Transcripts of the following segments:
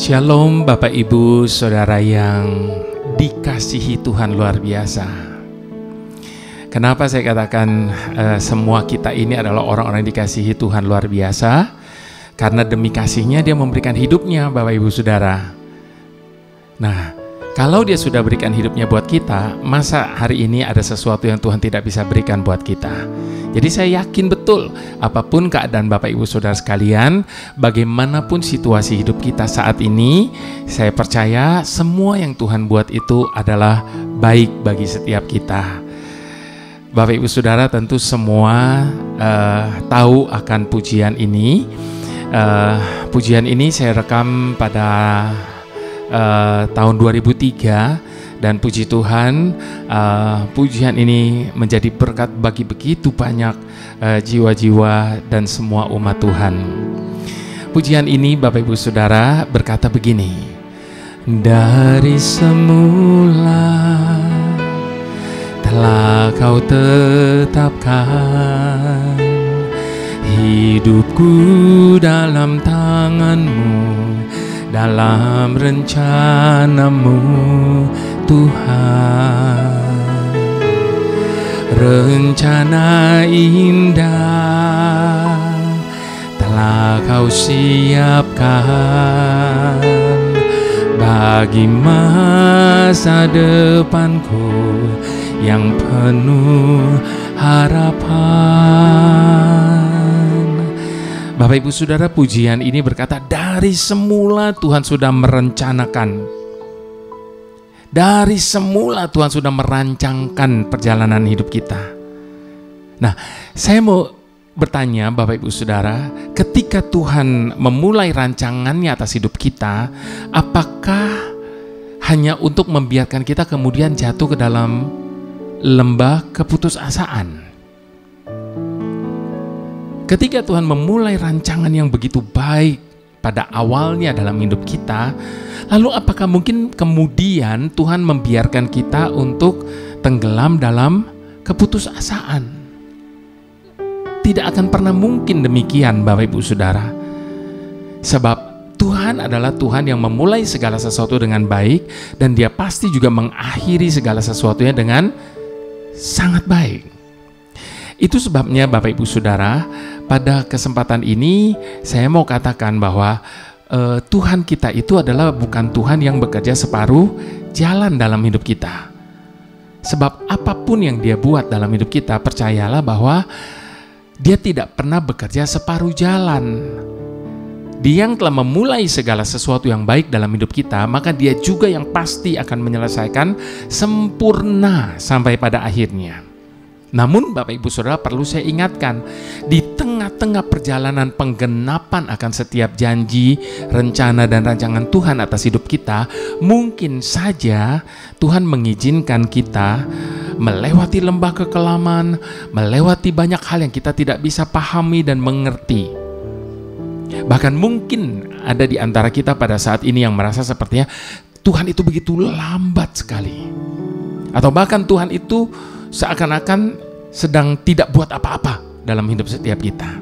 Shalom Bapak Ibu Saudara yang dikasihi Tuhan luar biasa. Kenapa saya katakan semua kita ini adalah orang-orang yang dikasihi Tuhan luar biasa? Karena demi kasihnya Dia memberikan hidupnya, Bapak Ibu Saudara. Nah, kalau Dia sudah berikan hidupnya buat kita, masa hari ini ada sesuatu yang Tuhan tidak bisa berikan buat kita? Jadi saya yakin betul, apapun keadaan Bapak Ibu Saudara sekalian, bagaimanapun situasi hidup kita saat ini, saya percaya semua yang Tuhan buat itu adalah baik bagi setiap kita. Bapak Ibu Saudara tentu semua tahu akan pujian ini. Pujian ini saya rekam pada tahun 2003. Dan puji Tuhan, pujian ini menjadi berkat bagi begitu banyak jiwa-jiwa dan semua umat Tuhan. Pujian ini Bapak Ibu Saudara berkata begini: dari semula telah Kau tetapkan hidupku dalam tangan-Mu, dalam rencana-Mu Tuhan. Rencana indah telah Kau siapkan bagi masa depanku yang penuh harapan. Bapak Ibu Saudara, pujian ini berkata dari semula Tuhan sudah merencanakan. Dari semula Tuhan sudah merancangkan perjalanan hidup kita. Nah, saya mau bertanya Bapak Ibu Saudara, ketika Tuhan memulai rancangannya atas hidup kita, apakah hanya untuk membiarkan kita kemudian jatuh ke dalam lembah keputusasaan? Ketika Tuhan memulai rancangan yang begitu baik pada awalnya dalam hidup kita, lalu apakah mungkin kemudian Tuhan membiarkan kita untuk tenggelam dalam keputusasaan? Tidak akan pernah mungkin demikian Bapak Ibu Saudara. Sebab Tuhan adalah Tuhan yang memulai segala sesuatu dengan baik, dan Dia pasti juga mengakhiri segala sesuatunya dengan sangat baik. Itu sebabnya Bapak Ibu Saudara, pada kesempatan ini saya mau katakan bahwa Tuhan kita itu adalah bukan Tuhan yang bekerja separuh jalan dalam hidup kita. Sebab apapun yang Dia buat dalam hidup kita, percayalah bahwa Dia tidak pernah bekerja separuh jalan. Dia yang telah memulai segala sesuatu yang baik dalam hidup kita, maka Dia juga yang pasti akan menyelesaikan sempurna sampai pada akhirnya. Namun Bapak Ibu Saudara, perlu saya ingatkan, di tengah-tengah perjalanan penggenapan akan setiap janji, rencana dan rancangan Tuhan atas hidup kita, mungkin saja Tuhan mengizinkan kita melewati lembah kekelaman, melewati banyak hal yang kita tidak bisa pahami dan mengerti. Bahkan mungkin ada di antara kita pada saat ini yang merasa sepertinya Tuhan itu begitu lambat sekali. Atau bahkan Tuhan itu seakan-akan sedang tidak buat apa-apa dalam hidup setiap kita.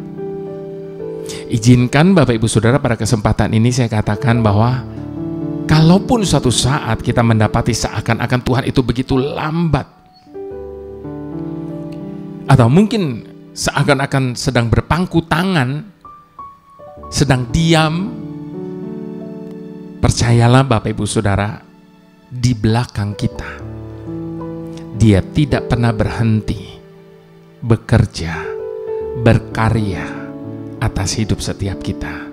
Izinkan Bapak Ibu Saudara, pada kesempatan ini saya katakan bahwa kalaupun suatu saat kita mendapati seakan-akan Tuhan itu begitu lambat, atau mungkin seakan-akan sedang berpangku tangan, sedang diam, percayalah Bapak Ibu Saudara, di belakang kita Dia tidak pernah berhenti bekerja, berkarya atas hidup setiap kita.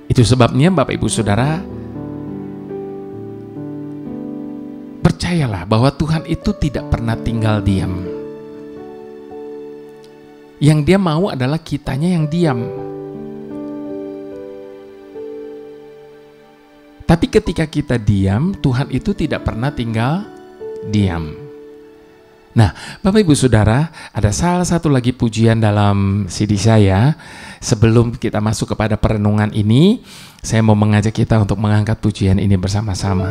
Itu sebabnya Bapak Ibu Saudara, percayalah bahwa Tuhan itu tidak pernah tinggal diam. Yang Dia mau adalah kitanya yang diam. Tapi ketika kita diam, Tuhan itu tidak pernah tinggal diam. Nah, Bapak Ibu Saudara, ada salah satu lagi pujian dalam CD saya. Sebelum kita masuk kepada perenungan ini, saya mau mengajak kita untuk mengangkat pujian ini bersama-sama.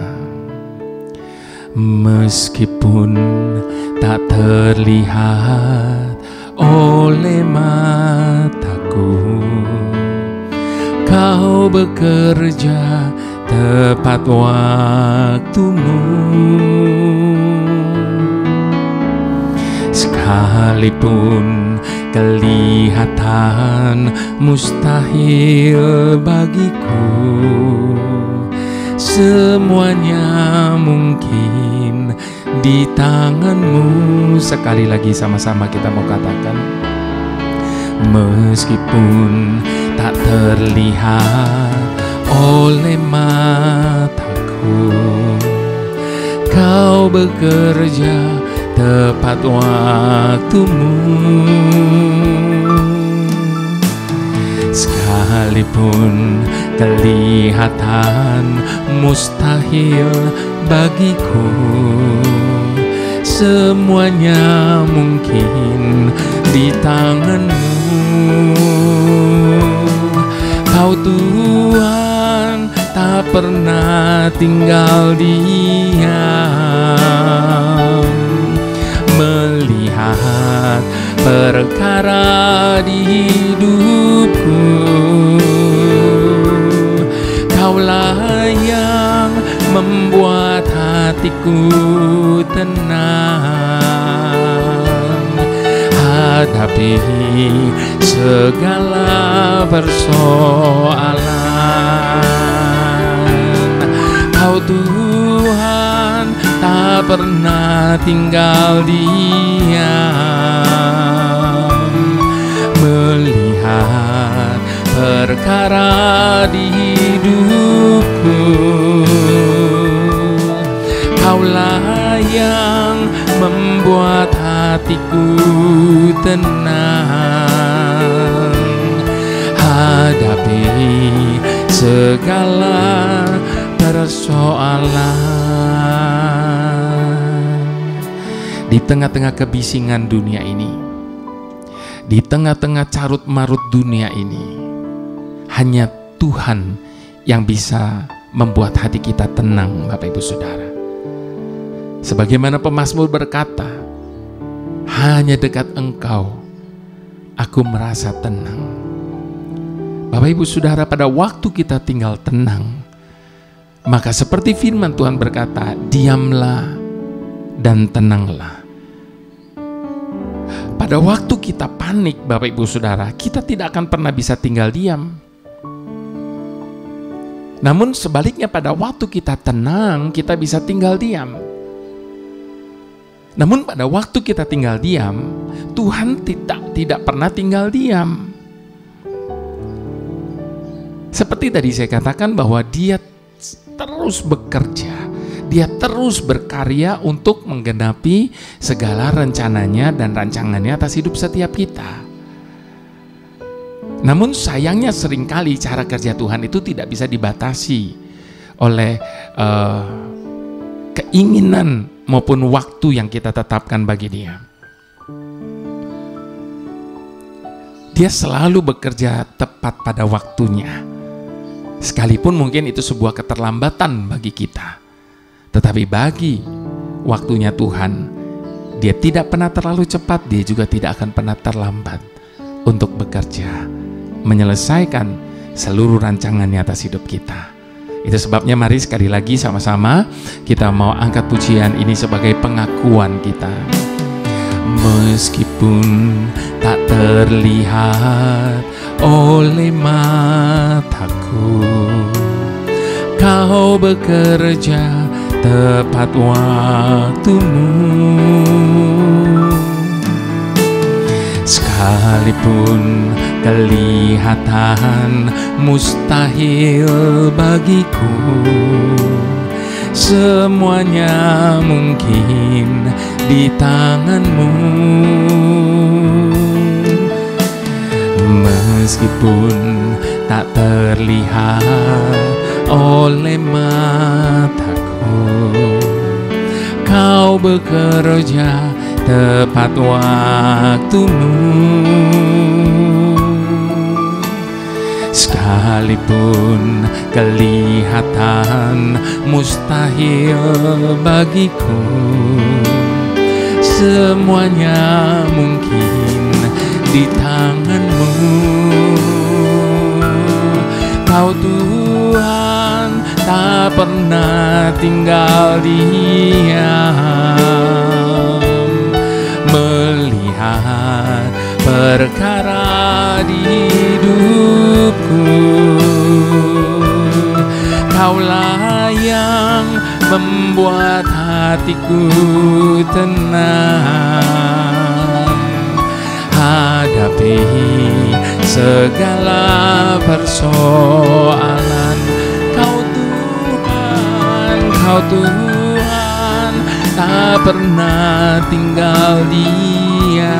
Meskipun tak terlihat oleh mataku, Kau bekerja tepat waktumu. Sekalipun kelihatan mustahil bagiku, semuanya mungkin di tangan-Mu. Sekali lagi sama-sama kita mau katakan, meskipun tak terlihat oleh mataku, Kau bekerja tepat waktumu. Sekalipun kelihatan mustahil bagiku, semuanya mungkin di tangan-Mu. Kau Tuhan tak pernah tinggal diam, melihat perkara di hidupku. Kaulah yang membuat hatiku tenang, hadapi segala persoalan. Kau Tuhan tak pernah tinggal diam, melihat perkara di hidupku. Kaulah yang membuat hatiku tenang, hadapi segala persoalan. Di tengah-tengah kebisingan dunia ini, di tengah-tengah carut marut dunia ini, hanya Tuhan yang bisa membuat hati kita tenang, Bapak Ibu Saudara. Sebagaimana pemazmur berkata, hanya dekat Engkau aku merasa tenang. Bapak Ibu Saudara, pada waktu kita tinggal tenang, maka seperti firman Tuhan berkata, diamlah dan tenanglah. Pada waktu kita panik, Bapak Ibu Saudara, kita tidak akan pernah bisa tinggal diam. Namun sebaliknya, pada waktu kita tenang, kita bisa tinggal diam. Namun pada waktu kita tinggal diam, Tuhan tidak pernah tinggal diam. Seperti tadi saya katakan bahwa Dia terus bekerja, Dia terus berkarya untuk menggenapi segala rencananya dan rancangannya atas hidup setiap kita. Namun sayangnya seringkali cara kerja Tuhan itu tidak bisa dibatasi oleh keinginan maupun waktu yang kita tetapkan bagi Dia. Dia selalu bekerja tepat pada waktunya. Sekalipun mungkin itu sebuah keterlambatan bagi kita, tetapi bagi waktunya Tuhan, Dia tidak pernah terlalu cepat, Dia juga tidak akan pernah terlambat untuk bekerja, menyelesaikan seluruh rancangannya atas hidup kita. Itu sebabnya mari sekali lagi sama-sama kita mau angkat pujian ini sebagai pengakuan kita. Meskipun tak terlihat oleh mataku, Kau bekerja tepat waktumu. Sekalipun kelihatan mustahil bagiku, semuanya mungkin di tangan-Mu. Meskipun tak terlihat oleh mataku, Kau bekerja tepat waktumu. Sekalipun kelihatan mustahil bagiku, semuanya mungkin di tangan-Mu. Kau Tuhan tak pernah tinggal diam, melihat perkara di hidupku. Kaulah yang membuat hatiku tenang, hadapi segala persoalan. Kau Tuhan tak pernah tinggal diam,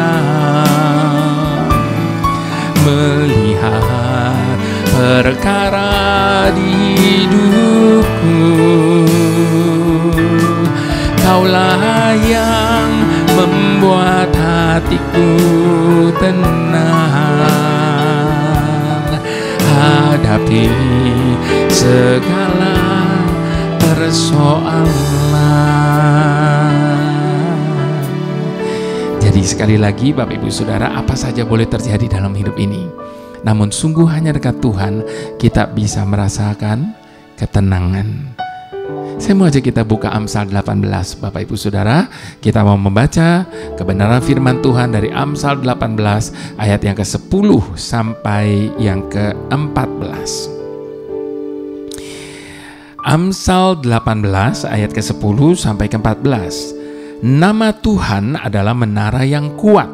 melihat perkara di hidupku. Kaulah yang membuat hatiku tenang, hadapi segala persoalan. Jadi sekali lagi Bapak Ibu Saudara, apa saja boleh terjadi dalam hidup ini, namun sungguh hanya dekat Tuhan kita bisa merasakan ketenangan. Saya mau ajak kita buka Amsal 18 Bapak Ibu Saudara. Kita mau membaca kebenaran firman Tuhan dari Amsal 18 ayat yang ke-10 sampai yang ke-14. Amsal 18 ayat ke-10 sampai ke-14. Nama Tuhan adalah menara yang kuat.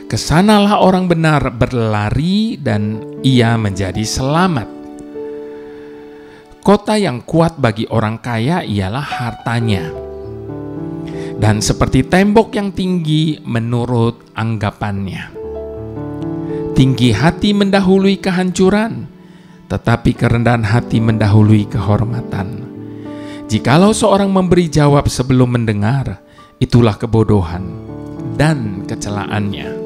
Kesanalah orang benar berlari dan ia menjadi selamat. Kota yang kuat bagi orang kaya ialah hartanya, dan seperti tembok yang tinggi menurut anggapannya. Tinggi hati mendahului kehancuran, tetapi kerendahan hati mendahului kehormatan. Jikalau seorang memberi jawab sebelum mendengar, itulah kebodohan dan kecelaannya.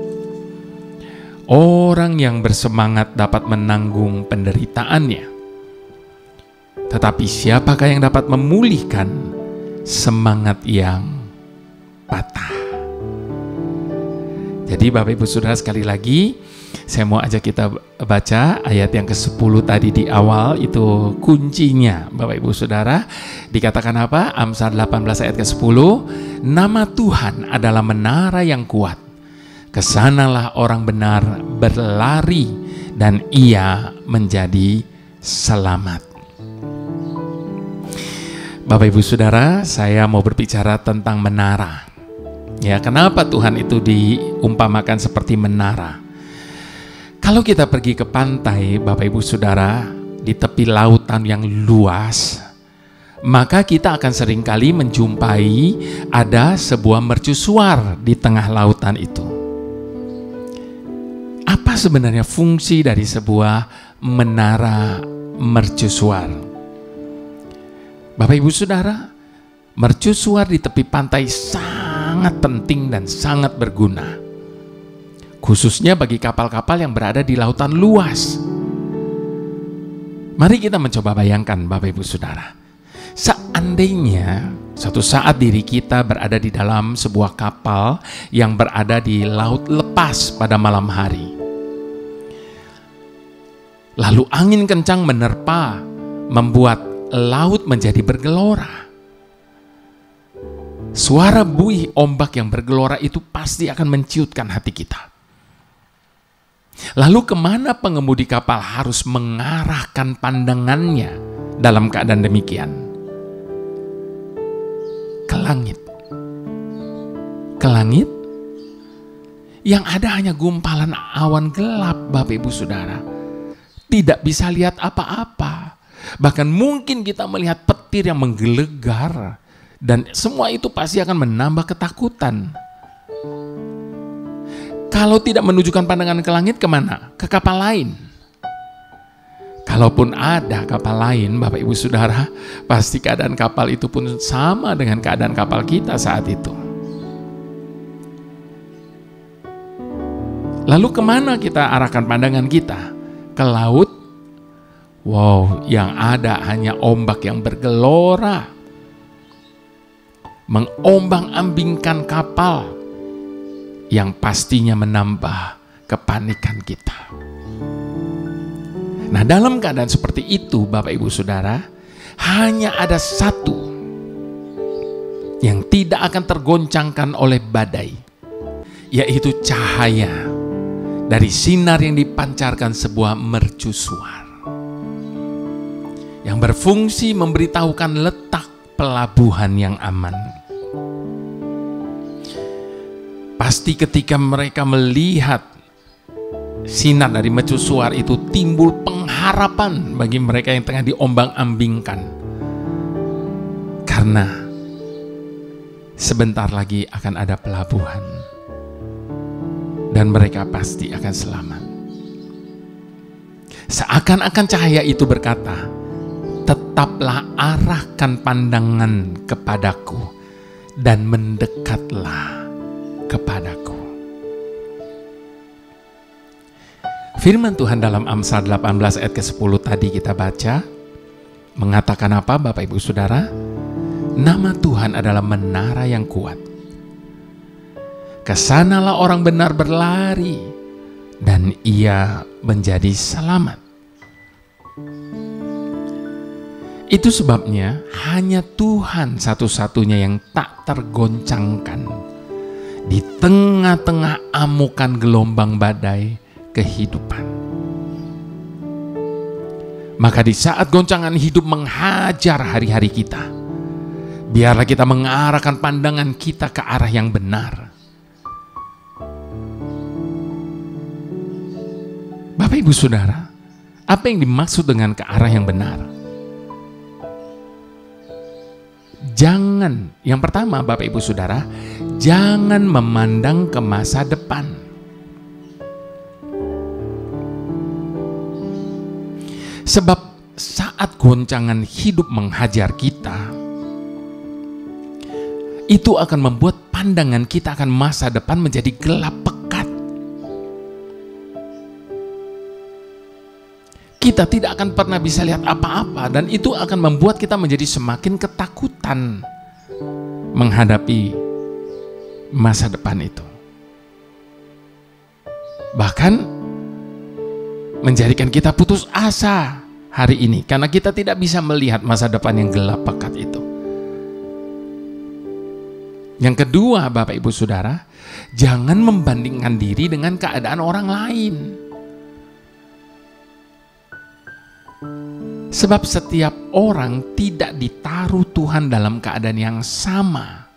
Orang yang bersemangat dapat menanggung penderitaannya, tetapi siapakah yang dapat memulihkan semangat yang patah? Jadi Bapak Ibu Saudara, sekali lagi saya mau ajak kita baca ayat yang ke-10 tadi di awal. Itu kuncinya Bapak Ibu Saudara. Dikatakan apa? Amsal 18 ayat ke-10. Nama Tuhan adalah menara yang kuat. Kesanalah orang benar berlari dan ia menjadi selamat. Bapak Ibu Saudara, saya mau berbicara tentang menara. Ya, kenapa Tuhan itu diumpamakan seperti menara? Kalau kita pergi ke pantai, Bapak Ibu Saudara, di tepi lautan yang luas, maka kita akan seringkali menjumpai ada sebuah mercusuar di tengah lautan itu. Apa sebenarnya fungsi dari sebuah menara mercusuar? Bapak Ibu Saudara, mercusuar di tepi pantai sangat penting dan sangat berguna, khususnya bagi kapal-kapal yang berada di lautan luas. Mari kita mencoba bayangkan Bapak Ibu Saudara, seandainya suatu saat diri kita berada di dalam sebuah kapal yang berada di laut lepas pada malam hari, lalu angin kencang menerpa, membuat laut menjadi bergelora. Suara buih ombak yang bergelora itu pasti akan menciutkan hati kita. Lalu kemana pengemudi kapal harus mengarahkan pandangannya dalam keadaan demikian? Ke langit. Ke langit? Yang ada hanya gumpalan awan gelap, Bapak Ibu Saudara. Tidak bisa lihat apa-apa. Bahkan mungkin kita melihat petir yang menggelegar, dan semua itu pasti akan menambah ketakutan. Kalau tidak menunjukkan pandangan ke langit, kemana? Ke kapal lain. Kalaupun ada kapal lain, Bapak Ibu Saudara, pasti keadaan kapal itu pun sama dengan keadaan kapal kita saat itu. Lalu kemana kita arahkan pandangan kita? Ke laut? Wow, yang ada hanya ombak yang bergelora, mengombang-ambingkan kapal, yang pastinya menambah kepanikan kita. Nah, dalam keadaan seperti itu, Bapak Ibu Saudara, hanya ada satu yang tidak akan tergoncangkan oleh badai, yaitu cahaya dari sinar yang dipancarkan sebuah mercusuar yang berfungsi memberitahukan letak pelabuhan yang aman. Pasti ketika mereka melihat sinar dari mercusuar itu, timbul pengharapan bagi mereka yang tengah diombang-ambingkan. Karena sebentar lagi akan ada pelabuhan dan mereka pasti akan selamat. Seakan-akan cahaya itu berkata, tetaplah arahkan pandangan kepadaku dan mendekatlah kepadaku. Firman Tuhan dalam Amsal 18 ayat ke-10 tadi kita baca, mengatakan apa Bapak Ibu Saudara? Nama Tuhan adalah menara yang kuat. Kesanalah orang benar berlari dan ia menjadi selamat. Itu sebabnya hanya Tuhan satu-satunya yang tak tergoncangkan di tengah-tengah amukan gelombang badai kehidupan. Maka di saat goncangan hidup menghajar hari-hari kita, biarlah kita mengarahkan pandangan kita ke arah yang benar. Bapak Ibu Saudara, apa yang dimaksud dengan ke arah yang benar? Jangan, yang pertama Bapak Ibu Saudara, jangan memandang ke masa depan. Sebab saat goncangan hidup menghajar kita, itu akan membuat pandangan kita akan masa depan menjadi gelap pekat. Kita tidak akan pernah bisa lihat apa-apa, dan itu akan membuat kita menjadi semakin ketakutan menghadapi masa depan itu. Bahkan menjadikan kita putus asa hari ini karena kita tidak bisa melihat masa depan yang gelap pekat itu. Yang kedua, Bapak Ibu Saudara, jangan membandingkan diri dengan keadaan orang lain. Sebab setiap orang tidak ditaruh Tuhan dalam keadaan yang sama.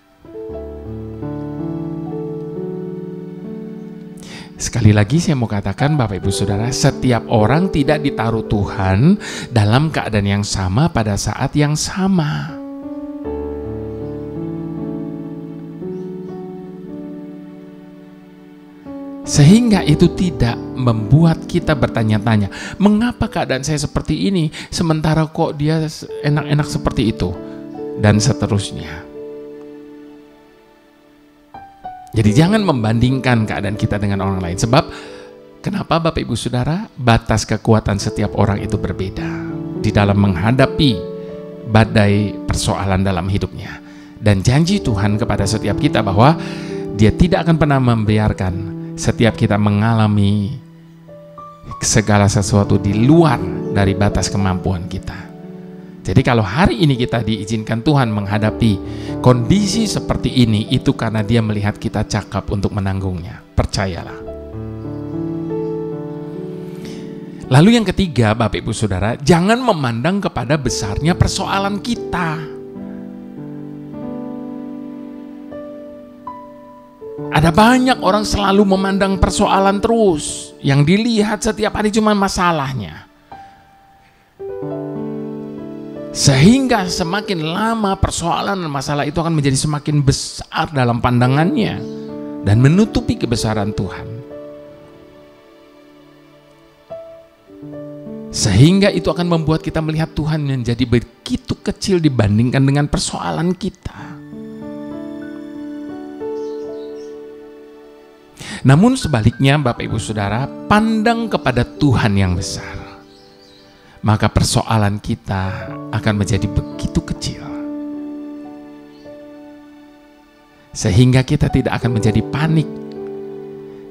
Sekali lagi saya mau katakan Bapak Ibu Saudara, setiap orang tidak ditaruh Tuhan dalam keadaan yang sama pada saat yang sama. Sehingga itu tidak membuat kita bertanya-tanya, mengapa keadaan saya seperti ini, sementara kok dia enak-enak seperti itu, dan seterusnya. Jadi jangan membandingkan keadaan kita dengan orang lain. Sebab kenapa Bapak Ibu Saudara? Batas kekuatan setiap orang itu berbeda di dalam menghadapi badai persoalan dalam hidupnya. Dan janji Tuhan kepada setiap kita bahwa Dia tidak akan pernah membiarkan setiap kita mengalami segala sesuatu di luar dari batas kemampuan kita. Jadi kalau hari ini kita diizinkan Tuhan menghadapi kondisi seperti ini, itu karena Dia melihat kita cakap untuk menanggungnya. Percayalah. Lalu yang ketiga, Bapak Ibu Saudara, jangan memandang kepada besarnya persoalan kita. Ada banyak orang selalu memandang persoalan terus. Yang dilihat setiap hari cuma masalahnya. Sehingga semakin lama persoalan dan masalah itu akan menjadi semakin besar dalam pandangannya dan menutupi kebesaran Tuhan. Sehingga itu akan membuat kita melihat Tuhan menjadi begitu kecil dibandingkan dengan persoalan kita. Namun sebaliknya Bapak Ibu Saudara, pandang kepada Tuhan yang besar, maka persoalan kita akan menjadi begitu kecil. Sehingga kita tidak akan menjadi panik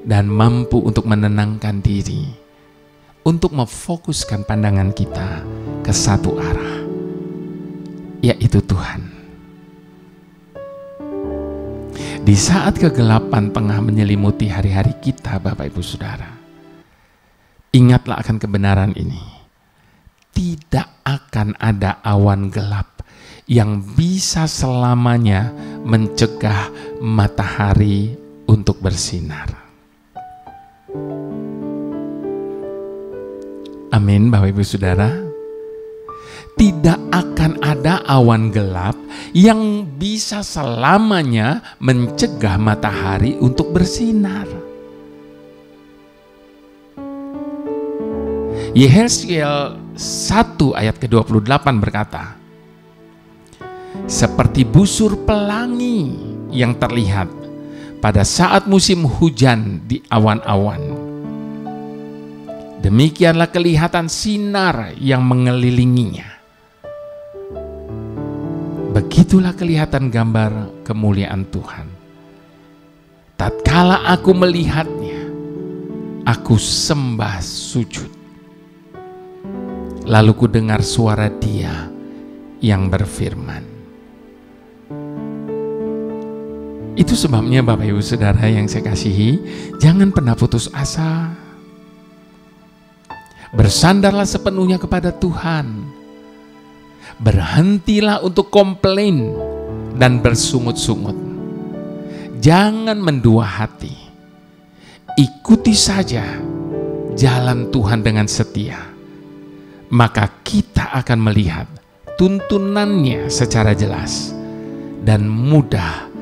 dan mampu untuk menenangkan diri untuk memfokuskan pandangan kita ke satu arah, yaitu Tuhan. Di saat kegelapan tengah menyelimuti hari-hari kita, Bapak Ibu Saudara, ingatlah akan kebenaran ini. Tidak akan ada awan gelap yang bisa selamanya mencegah matahari untuk bersinar. Amin, Bapak Ibu Saudara. Tidak akan ada awan gelap yang bisa selamanya mencegah matahari untuk bersinar. Yehezkiel 1 ayat ke-28 berkata, seperti busur pelangi yang terlihat pada saat musim hujan di awan-awan, demikianlah kelihatan sinar yang mengelilinginya. Begitulah kelihatan gambar kemuliaan Tuhan. Tatkala aku melihatnya, aku sembah sujud. Lalu ku dengar suara Dia yang berfirman. Itu sebabnya Bapak Ibu Saudara yang saya kasihi, jangan pernah putus asa. Bersandarlah sepenuhnya kepada Tuhan. Berhentilah untuk komplain dan bersungut-sungut. Jangan mendua hati. Ikuti saja jalan Tuhan dengan setia. Maka kita akan melihat tuntunannya secara jelas dan mudah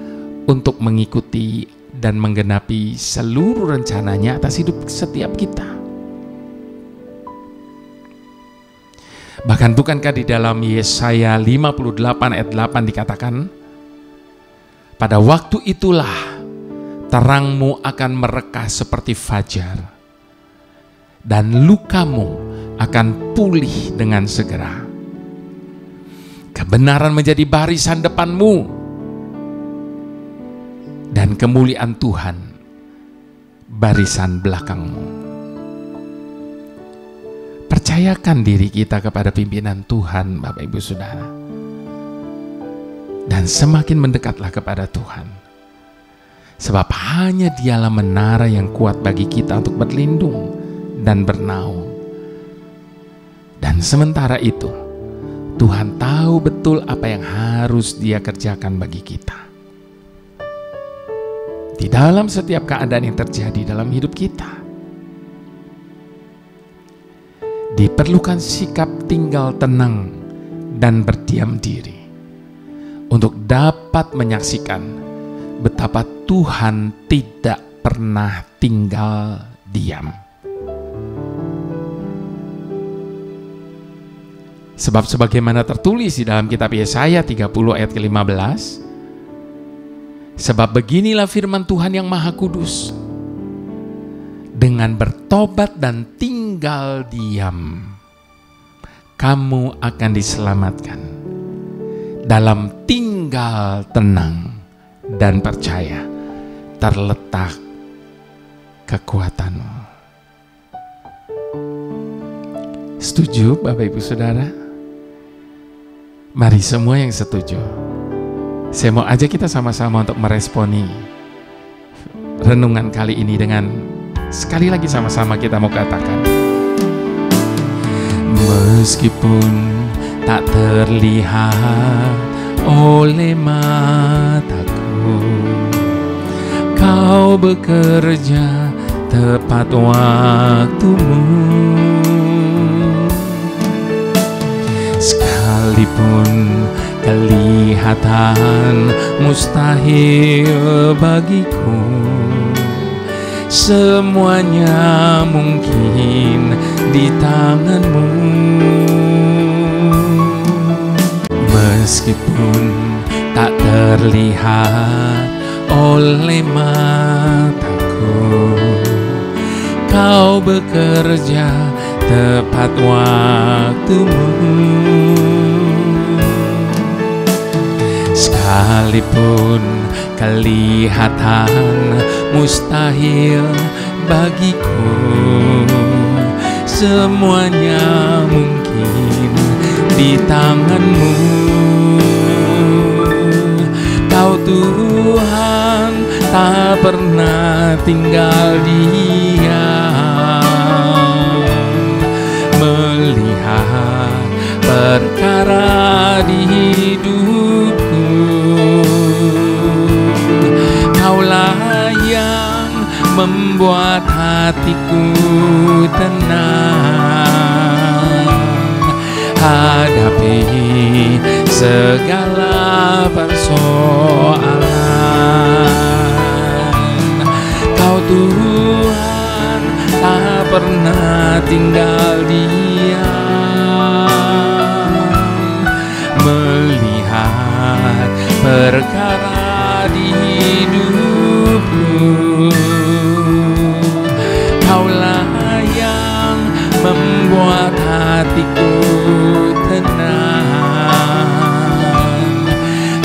untuk mengikuti dan menggenapi seluruh rencananya atas hidup setiap kita. Bahkan bukankah di dalam Yesaya 58 ayat 8 dikatakan, pada waktu itulah terangmu akan mereka seperti fajar, dan lukamu akan pulih dengan segera. Kebenaran menjadi barisan depanmu, dan kemuliaan Tuhan barisan belakangmu. Percayakan diri kita kepada pimpinan Tuhan, Bapak Ibu Saudara, dan semakin mendekatlah kepada Tuhan, sebab hanya Dialah menara yang kuat bagi kita untuk berlindung dan bernaung. Dan sementara itu, Tuhan tahu betul apa yang harus Dia kerjakan bagi kita. Di dalam setiap keadaan yang terjadi dalam hidup kita, diperlukan sikap tinggal tenang dan berdiam diri untuk dapat menyaksikan betapa Tuhan tidak pernah tinggal diam. Sebab sebagaimana tertulis di dalam kitab Yesaya 30 ayat ke-15, sebab beginilah firman Tuhan yang Maha Kudus, dengan bertobat dan tinggal diam, kamu akan diselamatkan. Dalam tinggal tenang dan percaya terletak kekuatanmu. Setuju Bapak Ibu Saudara? Mari semua yang setuju, saya mau ajak kita sama-sama untuk meresponi renungan kali ini dengan sekali lagi sama-sama kita mau katakan, meskipun tak terlihat oleh mataku, kau bekerja tepat waktumu. Sekalipun kelihatan mustahil bagiku, semuanya mungkin di tanganmu. Meskipun tak terlihat oleh mataku, kau bekerja tepat waktumu. Sekalipun kelihatan mustahil bagiku, semuanya mungkin di tangan-Mu. Kau Tuhan tak pernah tinggal diam, melihat perkara di hidupku. Kaulah yang membuat hatiku tenang, hadapi segala persoalan. Kau Tuhan tak pernah tinggal diam, melihat perkara di hidupku. Kaulah yang membuat hatiku tenang,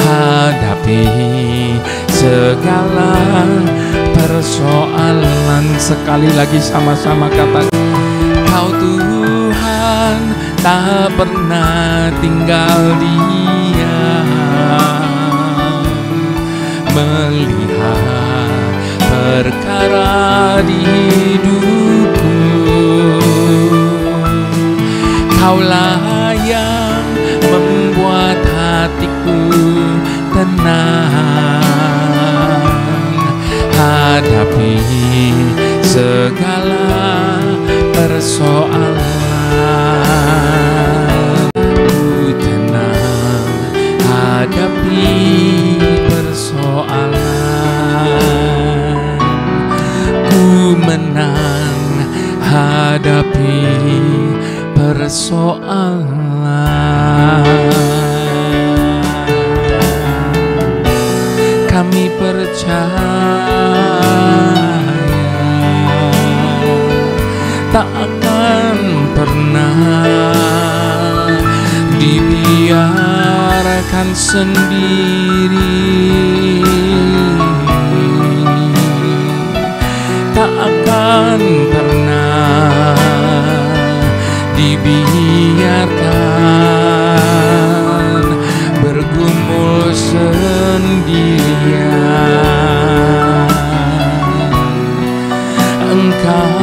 hadapi segala persoalan. Sekali lagi sama-sama katakan, Kau Tuhan tak pernah tinggal diam, melihat perkara di hidupku. Kaulah yang membuat hatiku tenang, hadapi segala persoalan. Ku tenang, hadapi persoalan. Ku menang, hadapi persoalan. Kami percaya tak akan pernah dibiarkan sendiri, tak akan pernah dibiarkan bergumul sendirian. Engkau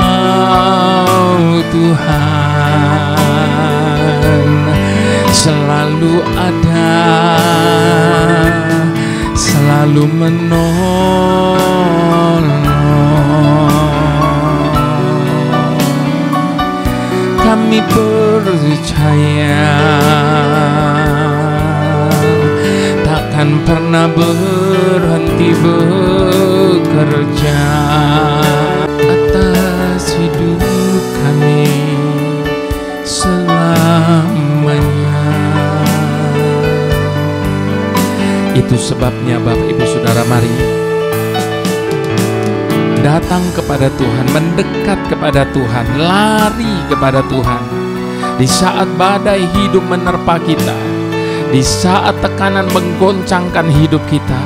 Tuhan selalu ada, selalu menolong. Kami percaya takkan pernah berhenti bekerja atas hidup kami selamanya. Itu sebabnya Bapak Ibu Saudara, mari datang kepada Tuhan, mendekat kepada Tuhan, lari kepada Tuhan. Di saat badai hidup menerpa kita, di saat tekanan menggoncangkan hidup kita,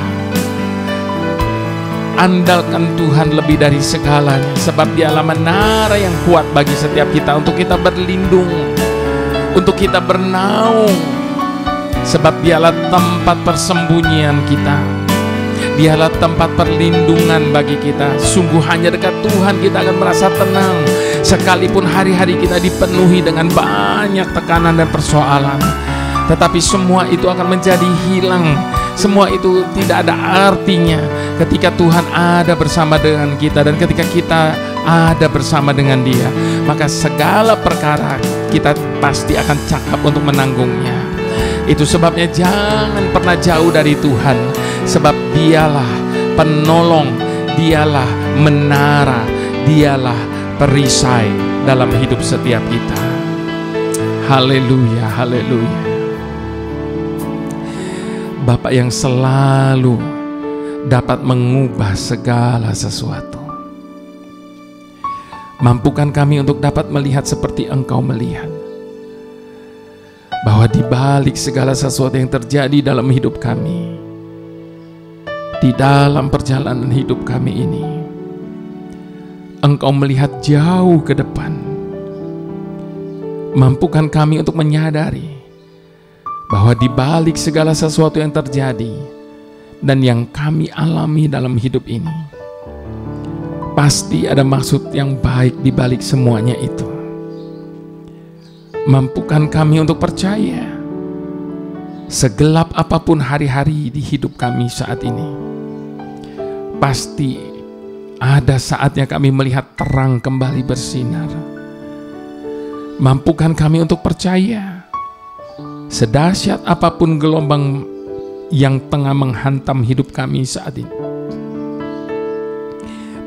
andalkan Tuhan lebih dari segalanya, sebab Dialah menara yang kuat bagi setiap kita, untuk kita berlindung, untuk kita bernaung, sebab Dialah tempat persembunyian kita. Dialah tempat perlindungan bagi kita. Sungguh hanya dekat Tuhan kita akan merasa tenang, sekalipun hari-hari kita dipenuhi dengan banyak tekanan dan persoalan. Tetapi semua itu akan menjadi hilang. Semua itu tidak ada artinya ketika Tuhan ada bersama dengan kita, dan ketika kita ada bersama dengan Dia, maka segala perkara kita pasti akan cakap untuk menanggungnya. Itu sebabnya jangan pernah jauh dari Tuhan, sebab Dialah penolong, Dialah menara, Dialah perisai dalam hidup setiap kita. Haleluya, haleluya. Bapa yang selalu dapat mengubah segala sesuatu, mampukan kami untuk dapat melihat seperti Engkau melihat, bahwa di balik segala sesuatu yang terjadi dalam hidup kami, di dalam perjalanan hidup kami ini, Engkau melihat jauh ke depan. Mampukan kami untuk menyadari bahwa di balik segala sesuatu yang terjadi dan yang kami alami dalam hidup ini, pasti ada maksud yang baik di balik semuanya itu. Mampukan kami untuk percaya, segelap apapun hari-hari di hidup kami saat ini, pasti ada saatnya kami melihat terang kembali bersinar. Mampukan kami untuk percaya, sedahsyat apapun gelombang yang tengah menghantam hidup kami saat ini,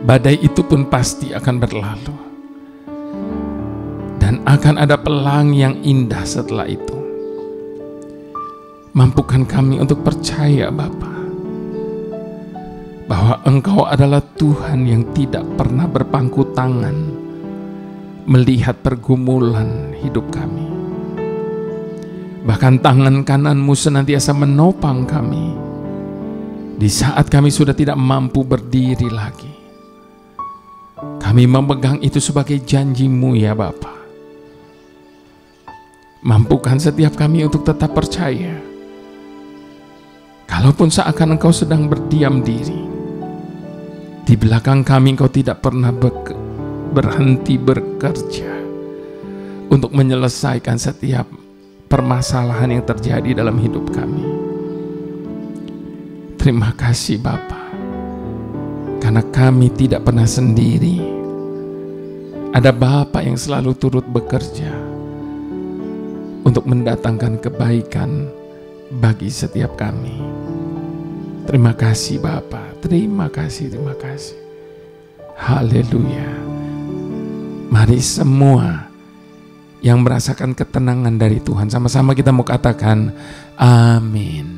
badai itu pun pasti akan berlalu, dan akan ada pelangi yang indah setelah itu. Mampukan kami untuk percaya Bapa, bahwa Engkau adalah Tuhan yang tidak pernah berpangku tangan melihat pergumulan hidup kami. Bahkan tangan kanan-Mu senantiasa menopang kami di saat kami sudah tidak mampu berdiri lagi. Kami memegang itu sebagai janji-Mu ya Bapa. Mampukan setiap kami untuk tetap percaya, kalaupun seakan Engkau sedang berdiam diri, di belakang kami Engkau tidak pernah berhenti bekerja untuk menyelesaikan setiap permasalahan yang terjadi dalam hidup kami. Terima kasih Bapa, karena kami tidak pernah sendiri. Ada Bapa yang selalu turut bekerja untuk mendatangkan kebaikan bagi setiap kami. Terima kasih Bapa, terima kasih. Haleluya. Mari semua yang merasakan ketenangan dari Tuhan, sama-sama kita mau katakan amin.